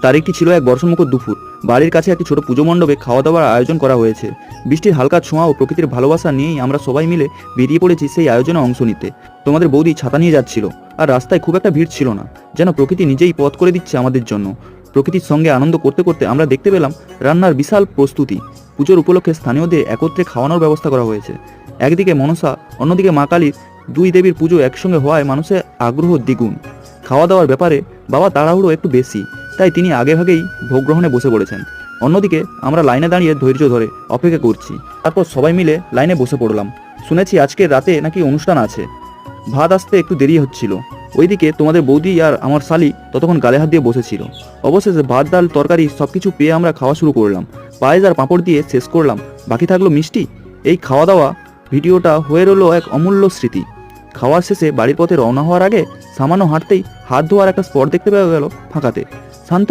তারিখটি ছিল এক বর্ষমুখর দুপুর। বাড়ির কাছে একটি ছোট পুজো মণ্ডপে খাওয়া দাওয়ার আয়োজন করা হয়েছে। বৃষ্টির হালকা ছোঁয়া ও প্রকৃতির ভালোবাসা নিয়েই আমরা সবাই মিলে বেরিয়ে পড়েছি সেই আয়োজনে অংশ নিতে। তোমাদের বৌদি ছাতা নিয়ে যাচ্ছিল, আর রাস্তায় খুব একটা ভিড় ছিল না, যেন প্রকৃতি নিজেই পথ করে দিচ্ছে আমাদের জন্য। প্রকৃতির সঙ্গে আনন্দ করতে করতে আমরা দেখতে পেলাম রান্নার বিশাল প্রস্তুতি। পুজোর উপলক্ষে স্থানীয়দের একত্রে খাওয়ানোর ব্যবস্থা করা হয়েছে। একদিকে মনসা, অন্যদিকে মা কালীর, দুই দেবীর পুজো একসঙ্গে হওয়ায় মানুষের আগ্রহ দ্বিগুণ। খাওয়া দাওয়ার ব্যাপারে বাবা তাড়াহুড়ো একটু বেশি, তাই তিনি আগেভাগেই ভোগ গ্রহণে বসে পড়েছেন। অন্যদিকে আমরা লাইনে দাঁড়িয়ে ধৈর্য ধরে অপেক্ষা করছি। তারপর সবাই মিলে লাইনে বসে পড়লাম। শুনেছি আজকে রাতে নাকি অনুষ্ঠান আছে। ভাত আসতে একটু দেরি হচ্ছিল। ওইদিকে তোমাদের বৌদি আর আমার শালি ততক্ষণ গালে হাত দিয়ে বসেছিল। অবশেষে ভাত, ডাল, তরকারি সবকিছু পেয়ে আমরা খাওয়া শুরু করলাম। পায়েস আর পাঁপড় দিয়ে শেষ করলাম, বাকি থাকলো মিষ্টি। এই খাওয়া দাওয়া ভিডিওটা হয়ে রইল এক অমূল্য স্মৃতি। খাওয়ার শেষে বাড়ির পথে রওনা হওয়ার আগে সামান্য হাঁটতেই হাত ধোয়ার একটা স্পট দেখতে পাওয়া গেল ফাঁকাতে।